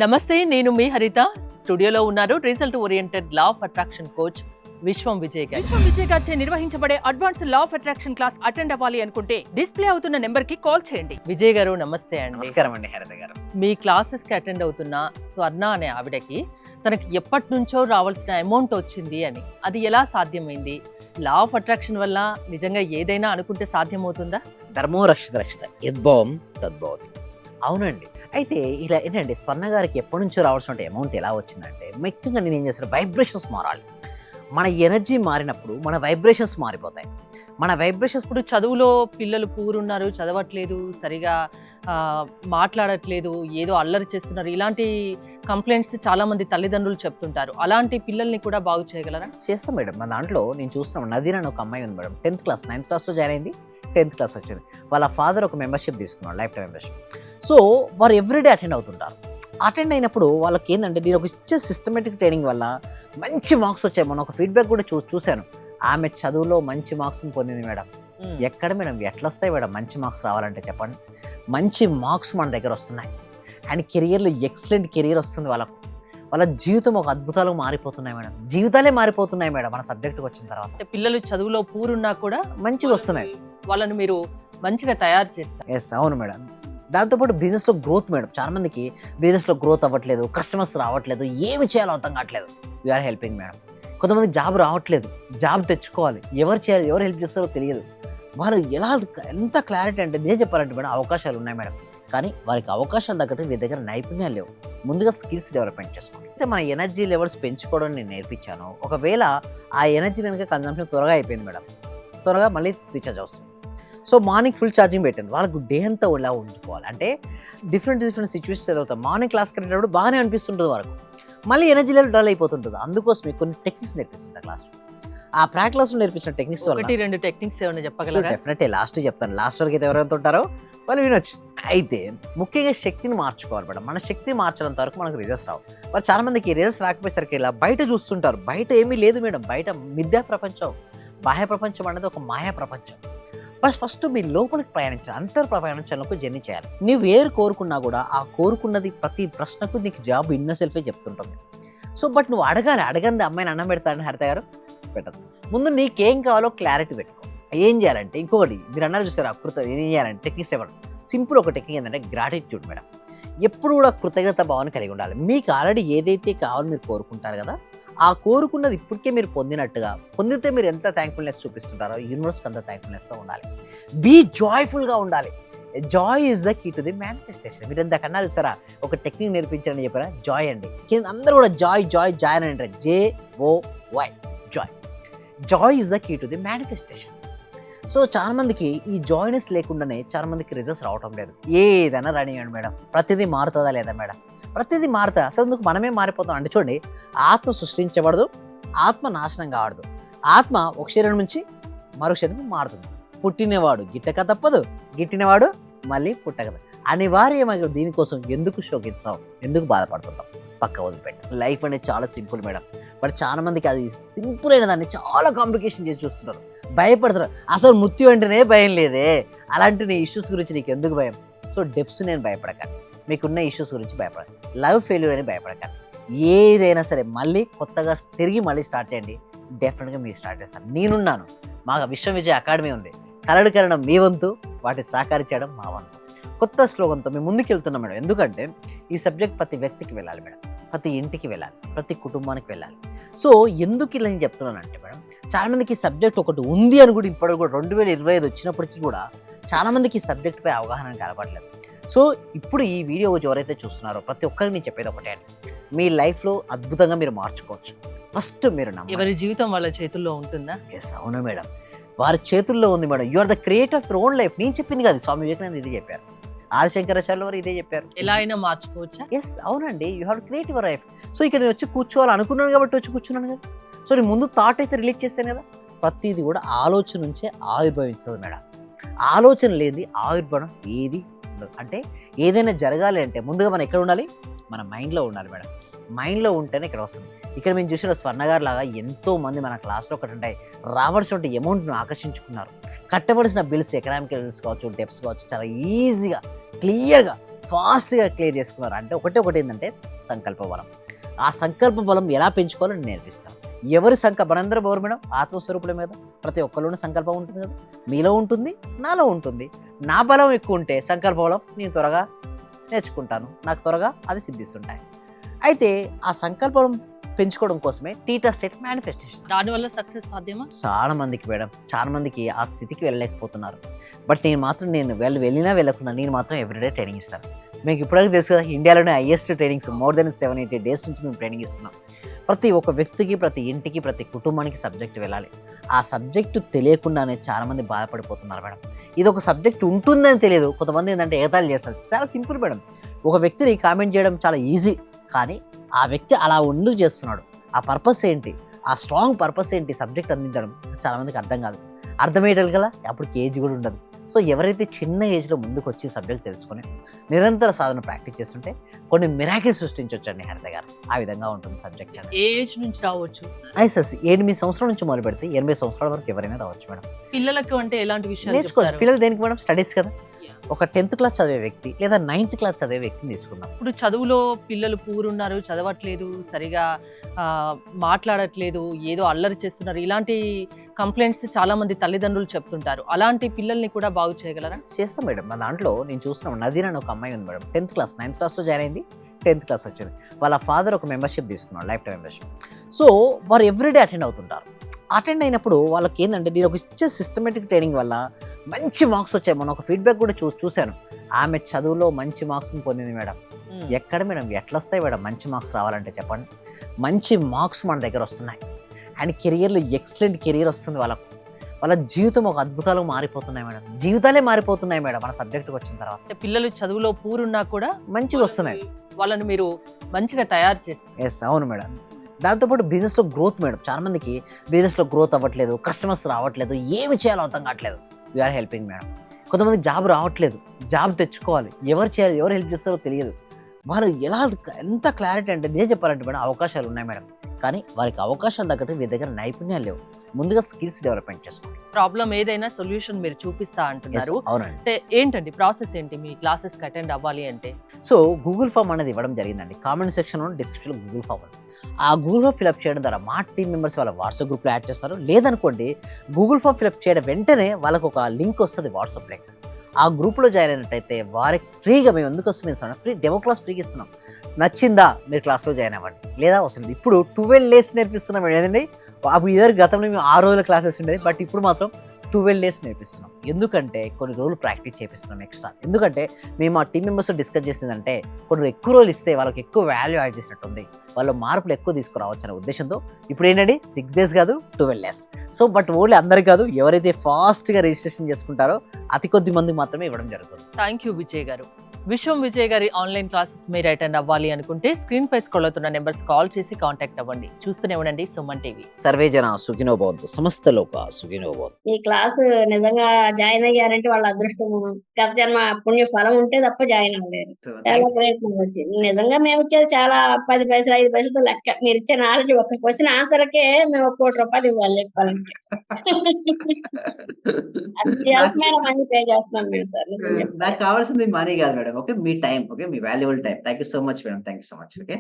నమస్తే, నేను మీ హరిత. స్టూడియోలో ఉన్నారు result oriented law of attraction coach విశ్వం విజయ్ గారు. విశ్వం విజయ్ గారిచే నిర్వహించబడే advance law of attraction class attend అవ్వాలి అనుకుంటే డిస్ప్లే అవుతున్న నెంబర్ కి కాల్ చేయండి. విజయ్ గారు నమస్తే అండి. నమస్కారం అండి హరిత గారు. మీ క్లాసెస్ కి అటెండ్ అవుతున్న స్వర్ణ అనే ఆవిడకి తనకి ఎప్పటి నుంచో రావాల్సిన అమౌంట్ వచ్చింది అని, అది ఎలా సాధ్యమైంది? లా ఆఫ్ అట్రాక్షన్ వల్ల నిజంగా ఏదైనా అనుకుంటే సాధ్యమవుతుందా? ధర్మో రక్షిత రక్షిత యద్భవం తద్భవతి. అవునండి. అయితే ఇలా ఏంటంటే స్వర్ణ గారికి ఎప్పటి నుంచో రావాల్సిన అమౌంట్ ఎలా వచ్చిందంటే, ముఖ్యంగా నేను ఏం చేస్తాను, వైబ్రేషన్స్ మారాలి. మన ఎనర్జీ మారినప్పుడు మన వైబ్రేషన్స్ మారిపోతాయి. మన వైబ్రేషన్స్ ఇప్పుడు చదువులో పిల్లలు పూరున్నారు, చదవట్లేదు, సరిగా మాట్లాడట్లేదు, ఏదో అల్లరి చేస్తున్నారు, ఇలాంటి కంప్లైంట్స్ చాలా మంది తల్లిదండ్రులు చెప్తుంటారు. అలాంటి పిల్లల్ని కూడా బాగు చేయగలరా? చేస్తాం మేడం. మన దాంట్లో నేను చూస్తున్నాం, నదీర్ అని ఒక అమ్మాయి ఉంది మేడం. 10th క్లాస్ 9th క్లాస్లో జాయిన్ అయింది. 10th క్లాస్ వచ్చింది. వాళ్ళ ఫాదర్ ఒక మెంబర్షిప్ తీసుకున్నాడు, లైఫ్ టైం మెంబర్షిప్. సో వారు ఎవ్రీడే అటెండ్ అవుతుంటారు. అటెండ్ అయినప్పుడు వాళ్ళకి ఏంటంటే, నేను ఒక ఇచ్చే సిస్టమేటిక్ ట్రైనింగ్ వల్ల మంచి మార్క్స్ వచ్చాయి. మొన్న ఒక ఫీడ్బ్యాక్ కూడా చూశాను. ఆమె చదువులో మంచి మార్క్స్ని పొందింది మేడం. ఎక్కడ మేడం ఎట్లా వస్తాయి మేడం మంచి మార్క్స్ రావాలంటే చెప్పండి. మంచి మార్క్స్ మన దగ్గర వస్తున్నాయి అండ్ కెరియర్లో ఎక్సలెంట్ కెరియర్ వస్తుంది వాళ్ళకు. వాళ్ళ జీవితం ఒక అద్భుతాలు మారిపోతున్నాయి మేడం. జీవితాలే మారిపోతున్నాయి మేడం మన సబ్జెక్ట్కి వచ్చిన తర్వాత. పిల్లలు చదువులో పూరున్నా కూడా మంచిగా వస్తున్నాయి. వాళ్ళని మీరు మంచిగా తయారు చేస్తారు. ఎస్, అవును మేడం. దాంతోపాటు బిజినెస్లో గ్రోత్ మేడం. చాలా మందికి బిజినెస్లో గ్రోత్ అవ్వట్లేదు, కస్టమర్స్ రావట్లేదు, ఏమి చేయాలో అర్థం కావట్లేదు. We're helping madam. కొంతమంది జాబ్ రావట్లేదు, జాబ్ తెచ్చుకోవాలి, ఎవరు చేయాలి, ఎవరు హెల్ప్ చేస్తారో తెలియదు. వారు ఎంత క్లారిటీ అంటే, నిజం చెప్పాలంటే మేడం, అవకాశాలు ఉన్నాయి మేడం. కానీ వారికి అవకాశాలు తగ్గట్టు వీరి దగ్గర నైపుణ్యాలు లేవు. ముందుగా స్కిల్స్ డెవలప్మెంట్ చేసుకోండి. అయితే మన ఎనర్జీ లెవెల్స్ పెంచుకోవడం నేను నేర్పించాను. ఒకవేళ ఆ ఎనర్జీ కనుక కన్జంప్షన్ త్వరగా అయిపోయింది మేడం, త్వరగా మళ్ళీ రీఛార్జ్ అవసరం. సో మార్నింగ్ ఫుల్ ఛార్జింగ్ పెట్టాను. వాళ్ళకు డే అంతా ఇలా ఉంచుకోవాలి అంటే డిఫరెంట్ సిచ్యువేషన్స్ ఎదుగుతాయి. మార్నింగ్ క్లాస్ కట్టేటప్పుడు బాగానే అనిపిస్తుంటుంది వరకు, మళ్ళీ ఎనర్జీ లెవెల్ డల్ అయిపోతుంటుంది. అందుకోసమే కొన్ని టెక్నిక్స్ నేర్పిస్తుంది క్లాస్లో. ఆ ప్రాక్టీస్లో నేర్పించిన టెక్నిక్స్ వల్ల 1-2 టెక్నిక్స్ ఏమైనా చెప్పగలరా? డెఫినెట్లీ లాస్ట్ చెప్తాను. లాస్ట్ వరకు అయితే ఎవరైతే ఉంటారో వాళ్ళు వినొచ్చు. అయితే ముఖ్యంగా శక్తిని మార్చుకోవాలి మేడం. మన శక్తిని మార్చడంత వరకు మనకు రిజల్ట్స్ రావు. మరి చాలా మందికి రిజల్ట్స్ రాకపోయేసరికి ఇలా బయట చూస్తుంటారు. బయట ఏమీ లేదు మేడం. బయట మిథ్యా ప్రపంచం, బాహ్య ప్రపంచం అనేది ఒక మాయా ప్రపంచం. బట్ ఫస్ట్ మీ లోపలికి ప్రయాణించాలి, అంతర్ ప్రయాణించాలకు జర్నీ చేయాలి. నువ్వు ఏరు కోరుకున్నా కూడా ఆ కోరుకున్నది ప్రతి ప్రశ్నకు నీకు జాబ్ ఇన్నర్ సెల్ఫే చెప్తుంటుంది. సో బట్ నువ్వు అడగంది అమ్మాయిని అన్నం పెడతాడని హరిత గారు పెట్టదు. ముందు నీకేం కావాలో క్లారిటీ పెట్టుకో. ఏం చేయాలంటే, ఇంకొకటి మీరు అన్నారు చూసారు, ఏం చేయాలంటే టెక్నిక్స్ ఇవ్వడం. సింపుల్ ఒక టెక్నిక్ ఏంటంటే గ్రాటిట్యూడ్ మేడం. ఎప్పుడు కూడా కృతజ్ఞత భావాన్ని కలిగి ఉండాలి. మీకు ఆల్రెడీ ఏదైతే కావాలో మీరు కోరుకుంటారు కదా, ఆ కోరుకున్నది ఇప్పటికే మీరు పొందితే మీరు ఎంత థ్యాంక్ఫుల్నెస్ చూపిస్తుంటారో యూనివర్స్కి అంత థ్యాంక్ఫుల్నెస్తో ఉండాలి. బీ జాయ్ఫుల్గా ఉండాలి. Joy is the key to the manifestation. మీరు ఎంత కన్నా చూసారా, ఒక టెక్నిక్ నేర్పించారని చెప్పారా, జాయ్ అండి. కింద అందరూ కూడా జాయ్ అని అంటారు. JOY, joy. Joy is the key to the manifestation. So చాలా మందికి ఈ జాయ్నెస్ లేకుండానే చాలా మందికి రిజల్ట్స్ రావటం లేదు. ఏదైనా రానివ్వండి మేడం, ప్రతిదీ మారుతుందా లేదా మేడం? ప్రతిదీ మారుతా. అసలు ఎందుకు మనమే మారిపోతాం అంటే, చూడండి, ఆత్మ సృష్టించబడదు, ఆత్మ నాశనం కావడదు. ఆత్మ ఒక శరీరం నుంచి మరొక శరీరం మారుతుంది. పుట్టినవాడు గిట్టక తప్పదు, గిట్టినవాడు మళ్ళీ పుట్టక. అనివార్యమైన దీనికోసం ఎందుకు శోకిస్తాం, ఎందుకు బాధపడుతుంటాం? పక్క వదిలిపెట్ట. లైఫ్ అనేది చాలా సింపుల్ మేడం. బట్ చాలా మందికి అది సింపుల్ అయిన దాన్ని చాలా కాంప్లికేషన్ చేసి చూస్తున్నారు, భయపడతారు. అసలు మృత్యు అంటేనే భయం లేదే, అలాంటి నీ ఇష్యూస్ గురించి నీకు ఎందుకు భయం? సో డెప్స్ నేను భయపడకండి, మీకున్న ఇష్యూస్ గురించి భయపడకండి, లవ్ ఫెయిల్యూర్ అని భయపడకండి. ఏదైనా సరే మళ్ళీ కొత్తగా తిరిగి మళ్ళీ స్టార్ట్ చేయండి. డెఫినెట్గా మీరు స్టార్ట్ చేస్తారు. నేనున్నాను. మాకు విశ్వం విజయ్ అకాడమీ ఉంది. కలడు కరణం మీ వంతు, వాటిని సహకరించడం మా వంతు. కొత్త స్లోగన్తో మేము ముందుకు వెళ్తున్నాం మేడం. ఎందుకంటే ఈ సబ్జెక్ట్ ప్రతి వ్యక్తికి వెళ్ళాలి మేడం, ప్రతి ఇంటికి వెళ్ళాలి, ప్రతి కుటుంబానికి వెళ్ళాలి. సో ఎందుకు ఇలా నేను చెప్తున్నానంటే మేడం, చాలామందికి ఈ సబ్జెక్ట్ ఒకటి ఉంది అని కూడా ఇప్పటికి కూడా 2025 వచ్చినప్పటికీ కూడా చాలామందికి ఈ సబ్జెక్ట్పై అవగాహన కలపట్లేదు. సో ఇప్పుడు ఈ వీడియో ఎవరైతే చూస్తున్నారో ప్రతి ఒక్కరికి నేను చెప్పేది ఒకటే అండి, మీ లైఫ్లో అద్భుతంగా మీరు మార్చుకోవచ్చు. ఫస్ట్ మీరు ఎవరి జీవితం వాళ్ళ చేతుల్లో ఉంటుందా? ఎస్, అవును మేడం, వారి చేతుల్లో ఉంది madam. You are the creator of your own life. నేను చెప్పింది కాదు, స్వామి వివేకానంద ఇదే చెప్పారు, ఆదిశంకరాచార్యులు వారు ఇదే చెప్పారు. ఎలా అయినా మార్చుకోవచ్చా? ఎస్, అవునండి. You have create your life. So ఇక్కడ నేను వచ్చి కూర్చోవాలనుకున్నాను కాబట్టి వచ్చి కూర్చున్నాను కదా. సో నేను ముందు థాట్ అయితే రిలీజ్ చేశాను కదా. ప్రతిదీ కూడా ఆలోచన నుంచే ఆవిర్భవించదు మేడం. ఆలోచన లేనిది ఆవిర్భవం ఏది ఉండదు. అంటే ఏదైనా జరగాలి అంటే ముందుగా మనం ఎక్కడ ఉండాలి? మన మైండ్లో ఉండాలి మేడం. మైండ్లో ఉంటేనే ఇక్కడ వస్తుంది. ఇక్కడ మేము చూసిన స్వర్ణగారు లాగా ఎంతోమంది మన క్లాస్లో ఒకటి ఉంటాయి రావాల్సిన అమౌంట్ను ఆకర్షించుకున్నారు. కట్టవలసిన బిల్స్, ఎకనామికల్ బిల్స్ కావచ్చు, డెప్స్ కావచ్చు, చాలా ఈజీగా క్లియర్గా ఫాస్ట్గా క్లియర్ చేసుకున్నారు. అంటే ఒకటి ఏంటంటే సంకల్ప బలం. ఆ సంకల్ప బలం ఎలా పెంచుకోవాలో నేను నేర్పిస్తాను. ఎవరి మనందరం ఎవరు మేడం? ఆత్మస్వరూపుల మీద ప్రతి ఒక్కరిలోనూ సంకల్పం ఉంటుంది కదా. మీలో ఉంటుంది, నాలో ఉంటుంది. నా బలం ఎక్కువ ఉంటే సంకల్ప బలం నేను త్వరగా నేర్చుకుంటాను, నాకు త్వరగా అది సిద్ధిస్తుంటాయి. అయితే ఆ సంకల్పం పెంచుకోవడం కోసమే టీటా స్టేట్ మేనిఫెస్టేషన్. దానివల్ల సక్సెస్ సాధ్యమా? చాలా మందికి మేడం, చాలా మందికి ఆ స్థితికి వెళ్ళలేకపోతున్నారు. బట్ నేను వెళ్ళినా వెళ్ళకుండా నేను మాత్రం ఎవ్రీడే ట్రైనింగ్ ఇస్తాను. మీకు ఇప్పటికీ తెలుసు కదా, ఇండియాలోనే highest trainings more than 7-8 days నుంచి మేము ట్రైనింగ్ ఇస్తున్నాం. ప్రతి ఒక్క వ్యక్తికి, ప్రతి ఇంటికి, ప్రతి కుటుంబానికి సబ్జెక్ట్ వెళ్ళాలి. ఆ సబ్జెక్టు తెలియకుండానే చాలామంది బాధపడిపోతున్నారు మేడం. ఇది ఒక సబ్జెక్ట్ ఉంటుందని తెలియదు. కొంతమంది ఏంటంటే ఎగతాళి చేస్తారు. చాలా సింపుల్ మేడం. ఒక వ్యక్తిని కామెంట్ చేయడం చాలా ఈజీ, కానీ ఆ వ్యక్తి అలా ఎందుకు చేస్తున్నాడు, ఆ పర్పస్ ఏంటి, ఆ స్ట్రాంగ్ పర్పస్ ఏంటి సబ్జెక్ట్ అందించడం చాలామందికి అర్థం కాదు. అర్థమయ్యేటది కదా, అప్పుడు ఏజ్ కూడా ఉండదు. సో ఎవరైతే చిన్న ఏజ్లో ముందుకు వచ్చి సబ్జెక్ట్ తెలుసుకొని నిరంతర సాధన ప్రాక్టీస్ చేస్తుంటే కొన్ని మిరాకిల్స్ సృష్టించవచ్చండి హరిత గారు. ఆ విధంగా ఉంటుంది సబ్జెక్ట్. ఏ ఏజ్ నుంచి రావచ్చు? ఐసెస్ 8 సంవత్సరాల నుంచి మొదలు పెడితే 80 సంవత్సరాల వరకు ఎవరైనా రావచ్చు మేడం. పిల్లలకు అంటే ఎలాంటి విషయాలు నేర్చుకోవచ్చు. చెప్తారు? పిల్లలు దేనికి మేడం? స్టడీస్ కదా. ఒక 10th క్లాస్ చదివే వ్యక్తి లేదా 9th క్లాస్ చదివే వ్యక్తిని తీసుకుందాం. ఇప్పుడు చదువులో పిల్లలు పూరున్నారు, చదవట్లేదు, సరిగా మాట్లాడట్లేదు, ఏదో అల్లరి చేస్తున్నారు, ఇలాంటి కంప్లైంట్స్ చాలా మంది తల్లిదండ్రులు చెప్తుంటారు. అలాంటి పిల్లల్ని కూడా బాగు చేయగలరా? చేస్తాం మేడం. మా దాంట్లో నేను చూస్తున్నాం, నదీర్ అని ఒక అమ్మాయి ఉంది మేడం. 10th క్లాస్ 9th క్లాస్లో జాయిన్ అయింది, 10th క్లాస్ వచ్చింది. వాళ్ళ ఫాదర్ ఒక మెంబర్షిప్ తీసుకున్నాడు, లైఫ్ టైం మెంబర్షిప్. సో వారు ఎవ్రీడే అటెండ్ అవుతుంటారు. అటెండ్ అయినప్పుడు వాళ్ళకి ఏంటంటే నేను ఒక ఇచ్చే సిస్టమేటిక్ ట్రైనింగ్ వల్ల మంచి మార్క్స్ వచ్చాయి. మనం ఒక ఫీడ్బ్యాక్ కూడా చూశాను. ఆమె చదువులో మంచి మార్క్స్ని పొందింది మేడం. ఎక్కడ మేడం ఎట్లా వస్తాయి మేడం మంచి మార్క్స్ రావాలంటే చెప్పండి. మంచి మార్క్స్ మన దగ్గర వస్తున్నాయి అండ్ కెరియర్లో ఎక్సలెంట్ కెరియర్ వస్తుంది వాళ్ళకు. వాళ్ళ జీవితం ఒక అద్భుతాలు మారిపోతున్నాయి మేడం. జీవితాలే మారిపోతున్నాయి మేడం మన సబ్జెక్టుకి వచ్చిన తర్వాత. పిల్లలు చదువులో పూరున్నా కూడా మంచిగా వస్తున్నాయి. వాళ్ళని మీరు మంచిగా తయారు చేస్తారు. ఎస్, అవును మేడం. దాంతోపాటు బిజినెస్లో గ్రోత్ మేడం. చాలా మందికి బిజినెస్లో గ్రోత్ అవ్వట్లేదు, కస్టమర్స్ రావట్లేదు, ఏమి చేయాలో అర్థం కావట్లేదు. We're helping madam. కొంతమంది జాబ్ రావట్లేదు, జాబ్ తెచ్చుకోవాలి, ఎవరు చేయాలి, ఎవరు హెల్ప్ చేస్తారో తెలియదు. వారు ఎంత క్లారిటీ అంటే నిజం చెప్పాలంటే మేడం అవకాశాలు ఉన్నాయి మేడం, కానీ వారికి అవకాశాలు తగ్గట్టు వీరి దగ్గర నైపుణ్యాలు లేవు. ముందుగా స్కిల్స్ డెవలప్మెంట్ చేసుకోండి. ప్రాబ్లం ఏదైనా సొల్యూషన్ మీరు చూపిస్తా అంటున్నారు. అవునండి. అంటే ఏంటండి ప్రాసెస్ ఏంటి మీ క్లాసెస్ కి అటెండ్ అవ్వాలి అంటే? సో గూగుల్ ఫామ్ అనేది ఇవ్వడం జరిగిందండి. కామెంట్ సెక్షన్లో డిస్క్రిప్షన్లో గూగుల్ ఫామ్ ఉంది. ఆ గూగుల్ ఫామ్ ఫిల్అప్ చేయడం ద్వారా మా టీమ్ మెంబర్స్ వాళ్ళ వాట్సాప్ గ్రూప్లో యాడ్ చేస్తారు. లేదనుకోండి, గూగుల్ ఫామ్ ఫిల్అప్ చేయడం వెంటనే వాళ్ళకు ఒక లింక్ వస్తుంది, వాట్సాప్ లింక్. ఆ గ్రూప్లో జాయిన్ అయినట్టయితే వారికి ఫ్రీగా మేము ఎందుకు వస్తున్నాం, ఫ్రీ డెమో క్లాస్ ఫ్రీగా ఇస్తున్నాం. నచ్చిందా మీరు క్లాస్లో జాయిన్ అవ్వండి, లేదా వస్తుంది. ఇప్పుడు 12 days నేర్పిస్తున్నాం ఏదండి. అప్పుడు ఇద్దరు గతంలో మేము 6 రోజుల క్లాసెస్ ఉండేది, బట్ ఇప్పుడు మాత్రం 12 days నేర్పిస్తున్నాం. ఎందుకంటే కొన్ని రోజులు ప్రాక్టీస్ చేపిస్తున్నాం ఎక్స్ట్రా. ఎందుకంటే మేము ఆ టీం మెంబర్స్ డిస్కస్ చేసిందంటే కొన్ని ఎక్కువ రోజులు ఇస్తే వాళ్ళకి ఎక్కువ వాల్యూ యాడ్ చేసినట్టుంది, వాళ్ళ మార్పులు ఎక్కువ తీసుకురావచ్చు అనే ఉద్దేశంతో ఇప్పుడు ఏంటంటే 6 days కాదు 12 days. సో బట్ ఓన్లీ అందరికి కాదు, ఎవరైతే ఫాస్ట్గా రిజిస్ట్రేషన్ చేసుకుంటారో అతి కొద్ది మంది మాత్రమే ఇవ్వడం జరుగుతుంది. థ్యాంక్ యూ విజయ్ గారు. విశ్వం విజయ్ గారి ఆన్లైన్ క్లాసెస్ మీరు అటెండ్ అవ్వాలి అనుకుంటే స్క్రీన్ పై స్క్రోల్ అవుతున్న నెంబర్స్ కాల్ చేసి కాంటాక్ట్ అవ్వండి. చూస్తూనే ఉండండి సుమన్ టీవీ. సర్వే జన సుఖినో భవంతు, సమస్త లోక సుఖినో భవంతు. ఈ క్లాస్ నిజంగా జాయిన్ అయ్యారంటే వాళ్ళ అదృష్టం, గత జన్మ పుణ్య ఫలం ఉంటే తప్ప జాయిన్ అవ్వలేరు. చాలా ప్రయత్నం వచ్చింది. నిజంగా మేము ఇచ్చేది చాలా 10 పైసలు 5 పైసలతో లెక్క. మీరు ఇచ్చే నాలెడ్జ్ ఒక క్వశ్చన్ ఆన్సర్కే మేము 1 కోటి రూపాయలు ఇవ్వాలి చెప్పాలంటే. అత్యవసరమైన మనీ పే చేస్తున్నాం మేము సార్. నాకు కావాల్సింది మనీ కాదు madam, okay, me time, okay, me valuable time. Thank you so much madam, thank you so much. Okay.